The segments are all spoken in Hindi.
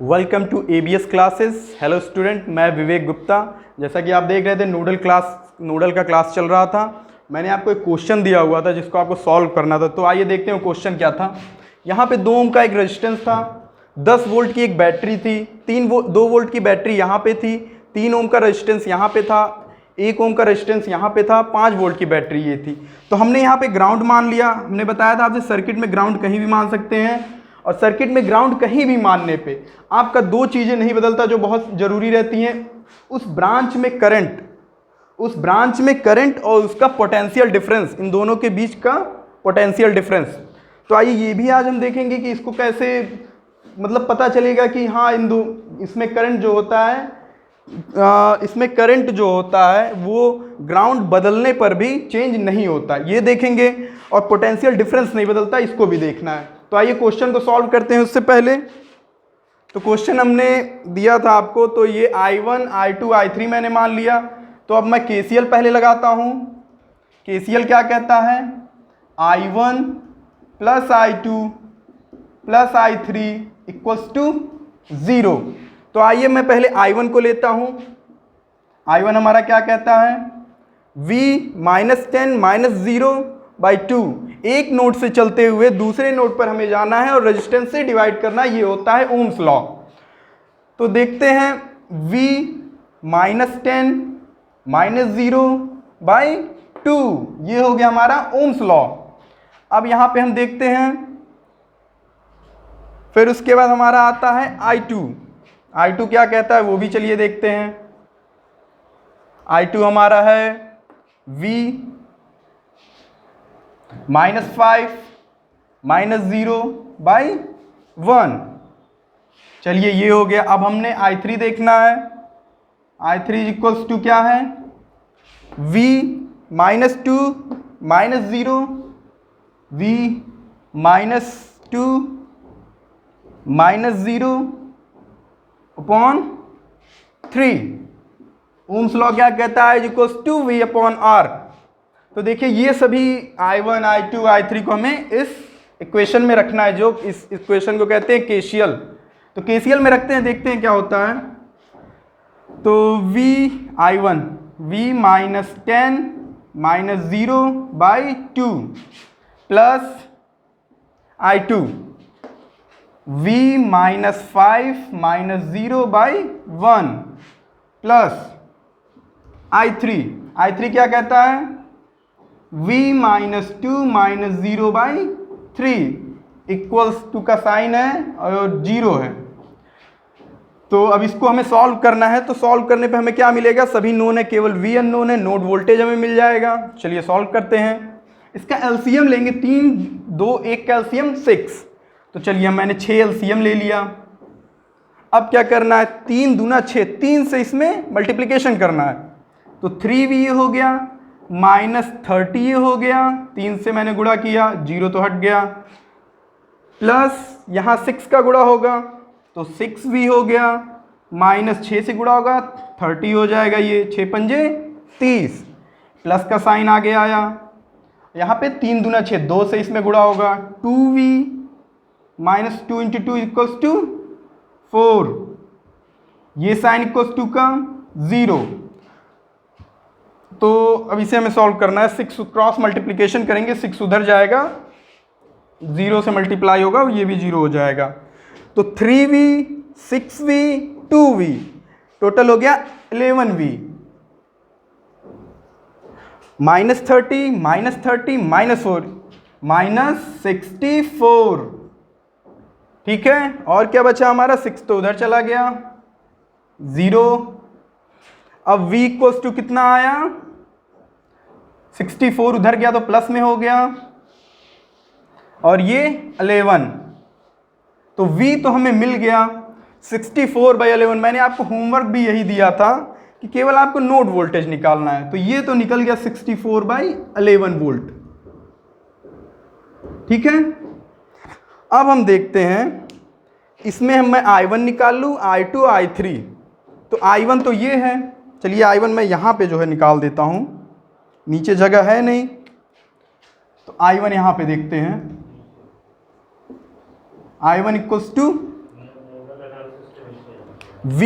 Welcome to ABS classes. Hello student, मैं विवेक गुप्ता। जैसा कि आप देख रहे थे नूडल का क्लास चल रहा था। मैंने आपको एक क्वेश्चन दिया हुआ था जिसको आपको सॉल्व करना था। तो आइए देखते हैं क्वेश्चन क्या था। यहाँ पे 2 ओम का एक रेजिस्टेंस था, 10 वोल्ट की एक बैटरी थी, 2 वोल्ट की बैटरी यहाँ पे थी, 3 ओम का रेजिस्टेंस यहाँ पे था, 1 ओम का रेजिस्टेंस यहाँ पे था, 5 वोल्ट की बैटरी ये थी। तो हमने यहाँ पे ग्राउंड मान लिया। हमने बताया था आपसे सर्किट में ग्राउंड कहीं भी मान सकते हैं, और सर्किट में ग्राउंड कहीं भी मानने पे आपका 2 चीज़ें नहीं बदलता जो बहुत ज़रूरी रहती हैं। उस ब्रांच में करंट और उसका पोटेंशियल डिफरेंस, इन दोनों के बीच का पोटेंशियल डिफरेंस। तो आइए ये भी आज हम देखेंगे कि इसको कैसे मतलब पता चलेगा कि हाँ इसमें करंट जो होता है वो ग्राउंड बदलने पर भी चेंज नहीं होता, ये देखेंगे। और पोटेंशियल डिफरेंस नहीं बदलता, इसको भी देखना है। तो आइए क्वेश्चन को सॉल्व करते हैं। उससे पहले तो क्वेश्चन हमने दिया था आपको, तो ये I1 I2 I3 मैंने मान लिया। तो अब मैं KCL पहले लगाता हूँ। KCL क्या कहता है? I1 plus I2 plus I3 equals to 0। तो आइए मैं पहले I1 को लेता हूँ। I1 हमारा क्या कहता है? V -10 -0/2। एक नोड से चलते हुए दूसरे नोड पर हमें जाना है और रेजिस्टेंस से डिवाइड करना, ये होता है ओम्स लॉ। तो देखते हैं, V -10 -0/2, ये हो गया हमारा ओम्स लॉ। अब यहां पे हम देखते हैं, फिर उसके बाद हमारा आता है I2 क्या कहता है वो भी चलिए देखते हैं। I2 हमारा है V -5 -0/1। चलिए ये हो गया। अब हमने I3 देखना है। I3 इक्वल्स टू क्या है? V -2 -0 V -2 -0/3। ओम्स लॉ क्या कहता है? Equals to V/R। तो देखिए ये सभी I1 I2 I3 को हमें इस इक्वेशन में रखना है, जो इस इक्वेशन को कहते हैं KCL। तो KCL में रखते हैं, देखते हैं क्या होता है। तो I1 V -10 -0/2 plus I2 V -5 -0/1 plus I3 क्या कहता है? V -2 -0/3 इक्वल्स टू का साइन है और 0 है। तो अब इसको हमें सॉल्व करना है। तो सॉल्व करने पे हमें क्या मिलेगा? सभी नोन है, केवल V अननोन है, नोड वोल्टेज हमें मिल जाएगा। चलिए सॉल्व करते हैं। इसका एलसीएम लेंगे, 3 2 1 का एलसीएम 6। तो चलिए मैंने 6 एलसीएम ले लिया। अब क्या करना है? 3 दूना 6, 3 से इसमें मल्टीप्लिकेशन करना है। तो 3V हो गया, -30 हो गया, 3 से मैंने गुणा किया, 0 तो हट गया, प्लस यहाँ 6 का गुणा होगा तो 6V हो गया, -6 से गुणा होगा 30 हो जाएगा, ये 6 पंजे 30, प्लस का साइन आगे आया। यहाँ पे 3 दूना 6, 2 से इसमें गुणा होगा, 2V -2 × 2 इक्वल्स टू 4, ये साइन इक्वल्स टू का 0। तो अब इसे हमें सॉल्व करना है। 6 क्रॉस मल्टीप्लिकेशन करेंगे, 6 उधर जाएगा, 0 से मल्टीप्लाई होगा, ये भी 0 हो जाएगा। तो 3V 6V 2V टोटल हो गया 11V। -30 -4 -64। ठीक है, और क्या बचा हमारा? 6 तो उधर चला गया, 0। अब V इक्वल्स टू कितना आया? 64 उधर गया तो प्लस में हो गया, और ये 11। तो V तो हमें मिल गया 64/11। मैंने आपको होमवर्क भी यही दिया था कि केवल आपको नोड वोल्टेज निकालना है। तो ये तो निकल गया 64/11 वोल्ट। ठीक है, अब हम देखते हैं इसमें मैं I1 निकाल लूँ, I2 I3। तो I1 तो ये है, चलिए I1 मैं यहाँ पे जो है निकाल देता हूँ, नीचे जगह है नहीं। तो I1 यहाँ पे देखते हैं, I1 इक्वल्स टू v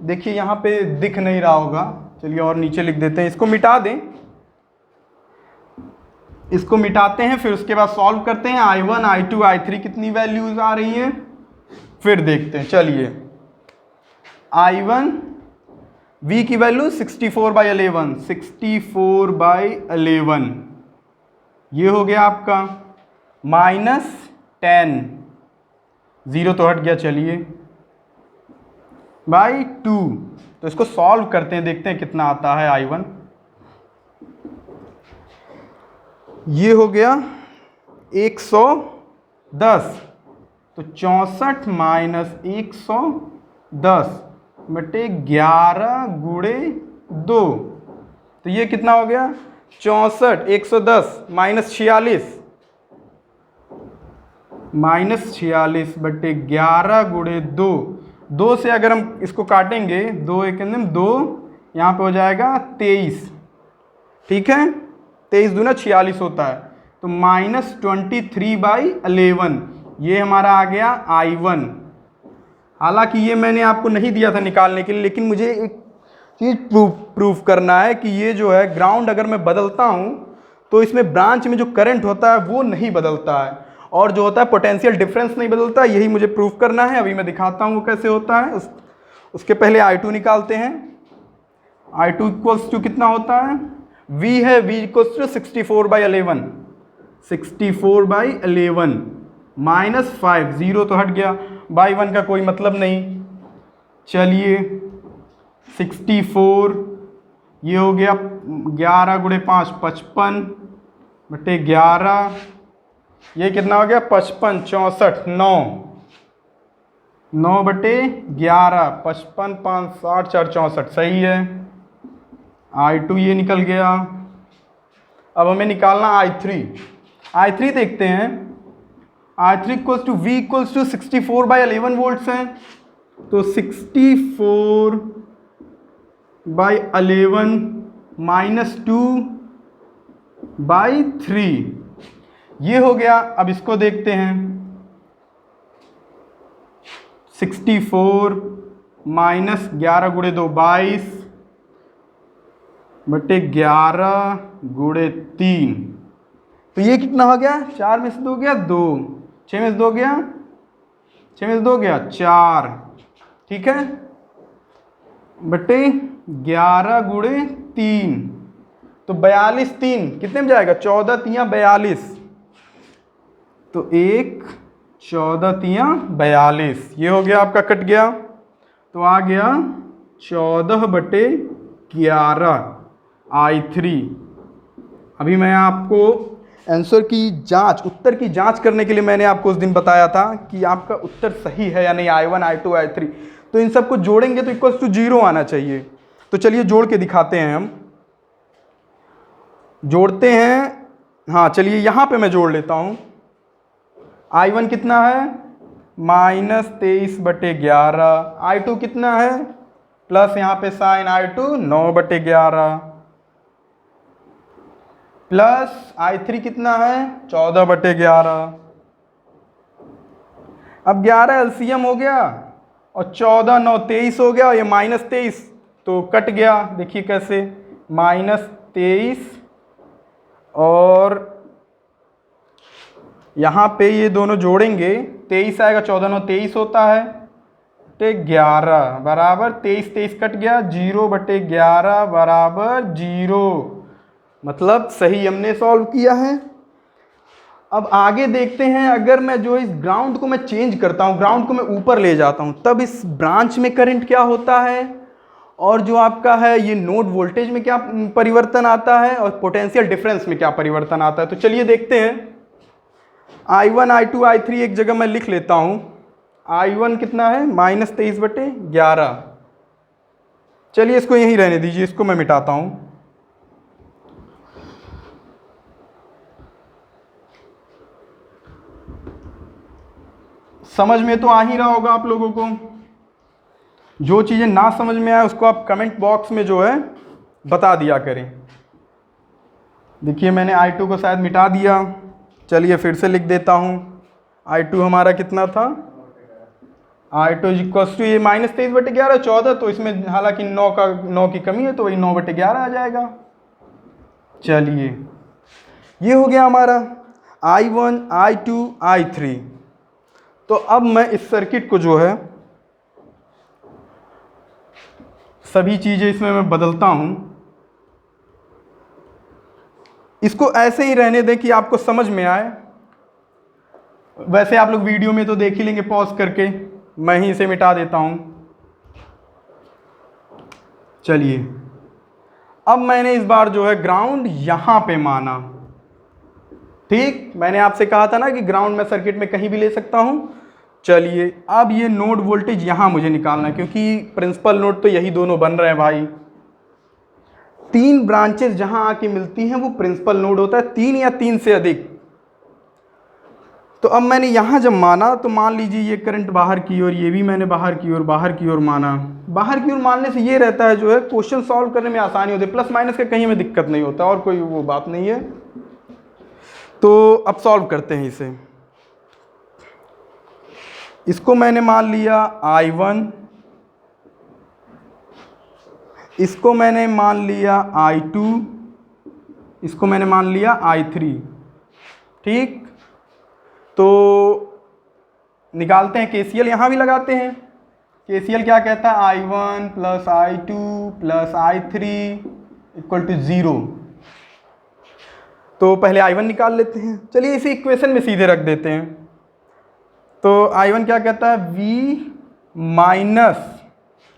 देखिए यहाँ पे दिख नहीं रहा होगा, चलिए और नीचे लिख देते हैं, इसको मिटा दें, इसको मिटाते हैं, फिर उसके बाद सॉल्व करते हैं। I1 I2 I3 कितनी वैल्यूज आ रही हैं फिर देखते हैं। चलिए I1 v की वैल्यू 64/11, 64/11 ये हो गया आपका, -10, 0 तो हट गया, चलिए /2। तो इसको सॉल्व करते हैं, देखते हैं कितना आता है I1। ये हो गया 110, तो 64 - 110 बटे 11 गुणे 2, तो ये कितना हो गया 64, 110 -46 बटे 11 गुणे 2, 2 से अगर हम इसको काटेंगे, 2 1 2, यहाँ पे हो जाएगा 23, ठीक है, 23 दूना 46 होता है, तो -23/11 ये हमारा आ गया I1। हालांकि ये मैंने आपको नहीं दिया था निकालने के लिए, लेकिन मुझे एक चीज़ प्रूफ करना है कि ये जो है ग्राउंड अगर मैं बदलता हूँ तो इसमें ब्रांच में जो करंट होता है वो नहीं बदलता है, और जो होता है पोटेंशियल डिफरेंस नहीं बदलता, यही मुझे प्रूफ करना है। अभी मैं दिखाता हूँ वो कैसे होता है। उसके पहले I2 निकालते हैं। I2 इक्वल्स टू कितना होता है, V है, V इक्वल्स टू 64/11, 64/11 -5, 0 तो हट गया, /1 का कोई मतलब नहीं। चलिए 64, ये हो गया 11 गुणे 5 55 बटे 11, ये कितना हो गया 55, 64, 9 बटे 11, 55 5 60 4 64, सही है। I2 ये निकल गया। अब हमें निकालना I3 देखते हैं। I3 equals to V equals to 64/11 volts हैं, तो 64/11 -2/3 ये हो गया। अब इसको देखते हैं, 64 -11 गुणे 2 22 बटे 11 गुणे 3, तो ये कितना हो गया, 4 में से 2 गया 2, 6 में से 2 गया 6 में से 2 गया 4, ठीक है, बटे 11 गुणे 3, तो 42 3 कितने में जाएगा, 14 3 42, तो 1 14 3 42, ये हो गया आपका, कट गया, तो आ गया 14/11 I3। अभी मैं आपको आंसर की जांच, उत्तर की जांच करने के लिए मैंने आपको उस दिन बताया था कि आपका उत्तर सही है या नहीं, I1 I2 I3, तो इन सबको जोड़ेंगे तो इक्वल्स टू 0 आना चाहिए। तो चलिए जोड़ के दिखाते हैं, हम जोड़ते हैं। हाँ चलिए यहाँ पे मैं जोड़ लेता हूँ। I1 कितना है, -23/11, I2 कितना है, प्लस यहाँ पे साइन I2 9/11, प्लस I3 कितना है 14/11। अब 11 एलसीएम हो गया और 14 9 23 हो गया, और ये -23 तो कट गया, देखिए कैसे, -23 और यहाँ पे ये दोनों जोड़ेंगे, 23 आएगा, 14 9 23 होता है, तो 11 बराबर 23 23 कट गया, 0/11 बराबर 0, मतलब सही हमने सॉल्व किया है। अब आगे देखते हैं, अगर मैं जो इस ग्राउंड को मैं चेंज करता हूँ, ग्राउंड को मैं ऊपर ले जाता हूँ, तब इस ब्रांच में करंट क्या होता है, और जो आपका है ये नोड वोल्टेज में क्या परिवर्तन आता है, और पोटेंशियल डिफरेंस में क्या परिवर्तन आता है। तो चलिए देखते हैं। I1 I2 I3 एक जगह मैं लिख लेता हूँ। I1 कितना है, -23/11, चलिए इसको यहीं रहने दीजिए, इसको मैं मिटाता हूँ। समझ में तो आ ही रहा होगा आप लोगों को। जो चीज़ें ना समझ में आए उसको आप कमेंट बॉक्स में जो है बता दिया करें। देखिए मैंने I2 को शायद मिटा दिया, चलिए फिर से लिख देता हूँ। I2 हमारा कितना था, I2 इज इक्वल्स टू, ये -23/11 14, तो इसमें हालांकि 9 की कमी है तो वही 9/11 आ जाएगा। चलिए ये हो गया हमारा I1 I2 I3। तो अब मैं इस सर्किट को जो है सभी चीज़ें इसमें मैं बदलता हूँ। इसको ऐसे ही रहने दें कि आपको समझ में आए। वैसे आप लोग वीडियो में तो देख ही लेंगे पॉज करके, मैं ही इसे मिटा देता हूँ। चलिए अब मैंने इस बार जो है ग्राउंड यहाँ पे माना। ठीक, मैंने आपसे कहा था ना कि ग्राउंड में सर्किट में कहीं भी ले सकता हूँ। चलिए अब ये नोड वोल्टेज यहाँ मुझे निकालना है, क्योंकि प्रिंसिपल नोड तो यही दोनों बन रहे हैं भाई। 3 ब्रांचेस जहाँ आके मिलती हैं वो प्रिंसिपल नोड होता है, 3 या 3 से अधिक। तो अब मैंने यहाँ जब माना तो मान लीजिए ये करंट बाहर की ओर, ये भी मैंने बाहर की ओर माना। बाहर की ओर मानने से ये रहता है जो है क्वेश्चन सॉल्व करने में आसानी होती है, प्लस माइनस का कहीं में दिक्कत नहीं होता, और कोई वो बात नहीं है। तो अब सॉल्व करते हैं इसे। इसको मैंने मान लिया I1, इसको मैंने मान लिया I2, इसको मैंने मान लिया I3। ठीक, तो निकालते हैं KCL, यहाँ भी लगाते हैं। KCL क्या कहता है, I1 plus I2 plus I3 equal to 0। तो पहले I1 निकाल लेते हैं। चलिए इसे इक्वेशन में सीधे रख देते हैं। तो I1 क्या कहता है, V माइनस,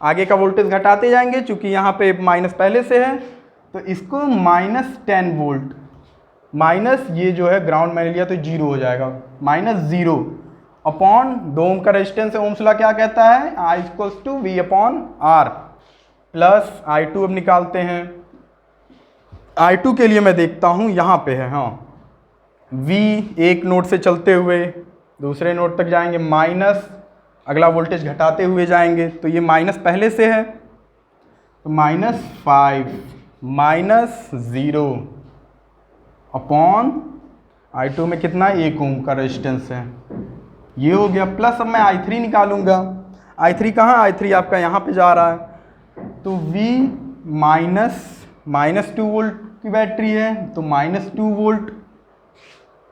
आगे का वोल्टेज घटाते जाएंगे चूंकि यहाँ पे माइनस पहले से है, तो इसको -10 वोल्ट, माइनस ये जो है ग्राउंड मैंने लिया तो 0 हो जाएगा, -0 अपॉन 2 ओम का रेजिस्टेंस है। ओम्स लॉ क्या कहता है, I equals to V upon R, plus I2 अब निकालते हैं। I2 के लिए मैं देखता हूँ यहाँ पे है, हाँ, V एक नोड से चलते हुए दूसरे नोड तक जाएंगे, माइनस अगला वोल्टेज घटाते हुए जाएंगे, तो ये माइनस पहले से है, तो -5 -0 अपॉन I2 में कितना, 1 ओम का रेजिस्टेंस है, ये हो गया। प्लस अब मैं I3 निकालूंगा। I3 कहाँ, I3 आपका यहाँ पे जा रहा है, तो V -2 वोल्ट की बैटरी है, तो -2 वोल्ट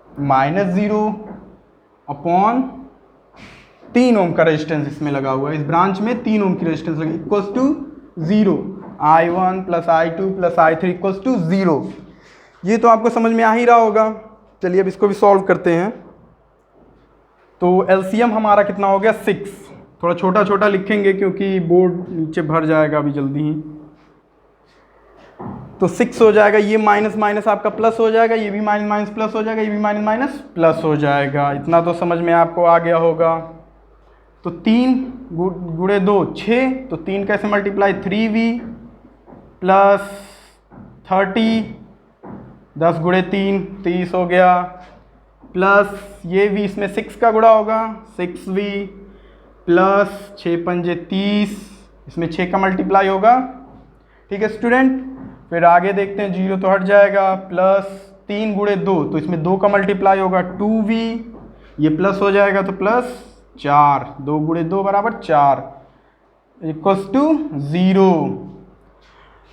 -0 अपॉन 3 ओम का रेजिस्टेंस इसमें लगा हुआ है, इस ब्रांच में 3 ओम की रेजिस्टेंस लगी, equals to 0। I1 plus I2 plus I3 equals to 0। ये तो आपको समझ में आ ही रहा होगा। चलिए अब इसको भी सॉल्व करते हैं। तो LCM हमारा कितना हो गया, 6। थोड़ा छोटा छोटा लिखेंगे क्योंकि बोर्ड नीचे भर जाएगा अभी जल्दी ही। तो 6 हो जाएगा, ये माइनस माइनस आपका प्लस हो जाएगा, ये भी माइनस माइनस प्लस हो जाएगा, ये भी माइनस माइनस प्लस हो जाएगा। इतना तो समझ में आपको आ गया होगा। तो 3 गुणे 2 6, तो 3 कैसे मल्टीप्लाई, 3V प्लस 30, 10 गुणे 3 30 हो गया, प्लस ये भी इसमें 6 का गुणा होगा, 6V प्लस 6 पंजे 30, इसमें 6 का मल्टीप्लाई होगा। ठीक है स्टूडेंट, फिर आगे देखते हैं, 0 तो हट जाएगा, प्लस 3 गुणे 2, तो इसमें 2 का मल्टीप्लाई होगा, 2V, ये प्लस हो जाएगा तो प्लस 4, 2 गुणे 2 बराबर 4 इक्वल्स टू 0।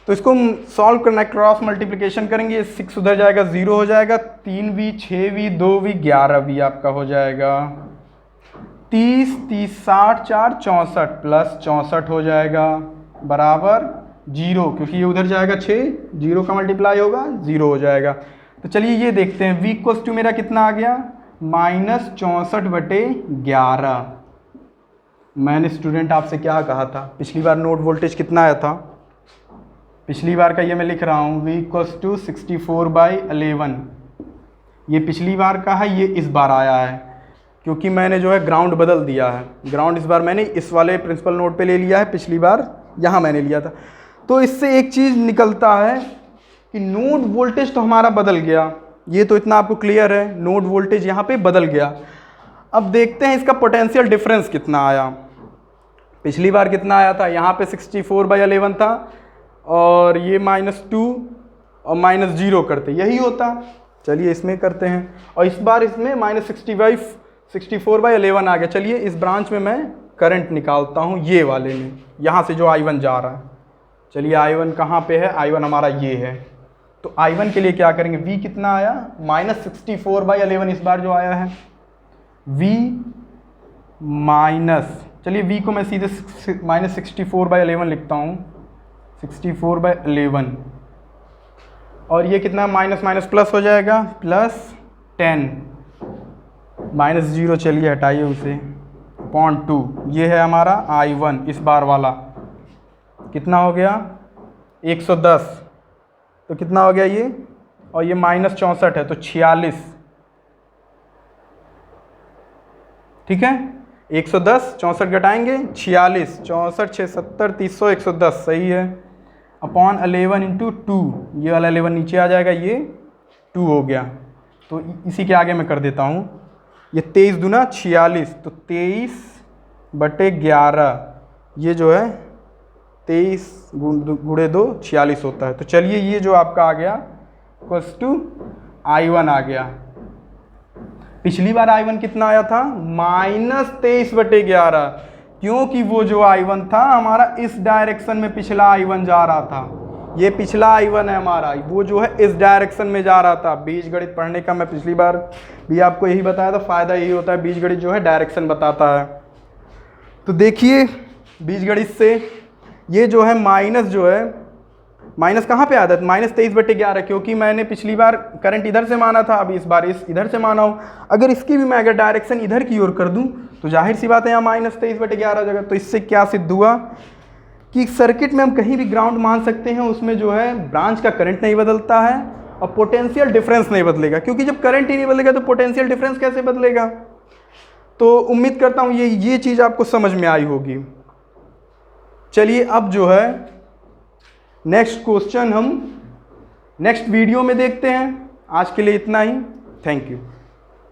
तो इसको सॉल्व करना है, क्रॉस मल्टीप्लिकेशन करेंगे, 6 उधर जाएगा 0 हो जाएगा, 3V 6V 2V 11V आपका हो जाएगा, 30 30 60 4 64 प्लस 64 हो जाएगा बराबर 0, क्योंकि ये उधर जाएगा 6, 0 का मल्टीप्लाई होगा 0 हो जाएगा। तो चलिए ये देखते हैं, V इक्वल्स टू मेरा कितना आ गया, -64/11। मैंने स्टूडेंट आपसे क्या कहा था, पिछली बार नोड वोल्टेज कितना आया था, पिछली बार का ये मैं लिख रहा हूँ, V इक्वल्स टू 64/11। ये पिछली बार का है, ये इस बार आया है क्योंकि मैंने जो है ग्राउंड बदल दिया है। ग्राउंड इस बार मैंने इस वाले प्रिंसिपल नोड पे ले लिया है, पिछली बार यहाँ मैंने लिया था। तो इससे एक चीज़ निकलता है कि नोड वोल्टेज तो हमारा बदल गया, ये तो इतना आपको क्लियर है, नोड वोल्टेज यहाँ पे बदल गया। अब देखते हैं इसका पोटेंशियल डिफरेंस कितना आया। पिछली बार कितना आया था, यहाँ पे 64/11 था और ये -2 और -0 करते, यही होता। चलिए इसमें करते हैं, और इस बार इसमें -64/11 आ गया। चलिए इस ब्रांच में मैं करंट निकालता हूँ ये वाले में, यहाँ से जो I1 जा रहा है। चलिए I1 कहाँ पे है, I1 हमारा ये है। तो I1 के लिए क्या करेंगे, V कितना आया, -64/11 इस बार जो आया है। V माइनस, चलिए V को मैं सीधे -64/11 लिखता हूँ, 64/11, और ये कितना माइनस माइनस प्लस हो जाएगा, +10 -0, चलिए हटाइए उसे, (2). ये है हमारा I1 इस बार वाला, कितना हो गया 110, तो कितना हो गया ये, और ये -64 है तो 46, ठीक है। 110 64 घटाएंगे 46, 64 6 70 300 110, सही है, अपॉन 11 × 2, ये वाला 11 नीचे आ जाएगा, ये 2 हो गया। तो इसी के आगे मैं कर देता हूँ, ये 23 दूना 46, तो 23/11, ये जो है 23 × 2 46 होता है। तो चलिए ये जो आपका आ गया I1 आ गया। पिछली बार I1 कितना आया था, -23/11, क्योंकि वो जो I1 था हमारा इस डायरेक्शन में पिछला I1 जा रहा था, ये पिछला I1 है हमारा, वो जो है इस डायरेक्शन में जा रहा था। बीजगणित पढ़ने का मैं पिछली बार भी आपको यही बताया था, फ़ायदा यही होता है, बीजगणित जो है डायरेक्शन बताता है। तो देखिए बीजगणित से ये जो है माइनस, जो है माइनस कहाँ पे आता है, -23/11, क्योंकि मैंने पिछली बार करंट इधर से माना था, अभी इस बार इधर से माना हूँ। अगर इसकी भी मैं अगर डायरेक्शन इधर की ओर कर दूँ तो जाहिर सी बात है यहाँ -23/11 हो जाएगा। तो इससे क्या सिद्ध हुआ कि सर्किट में हम कहीं भी ग्राउंड मान सकते हैं, उसमें जो है ब्रांच का करंट नहीं बदलता है और पोटेंशियल डिफरेंस नहीं बदलेगा, क्योंकि जब करंट ही नहीं बदलेगा तो पोटेंशियल डिफरेंस कैसे बदलेगा। तो उम्मीद करता हूँ ये चीज़ आपको समझ में आई होगी। चलिए अब जो है नेक्स्ट क्वेश्चन हम नेक्स्ट वीडियो में देखते हैं। आज के लिए इतना ही, थैंक यू।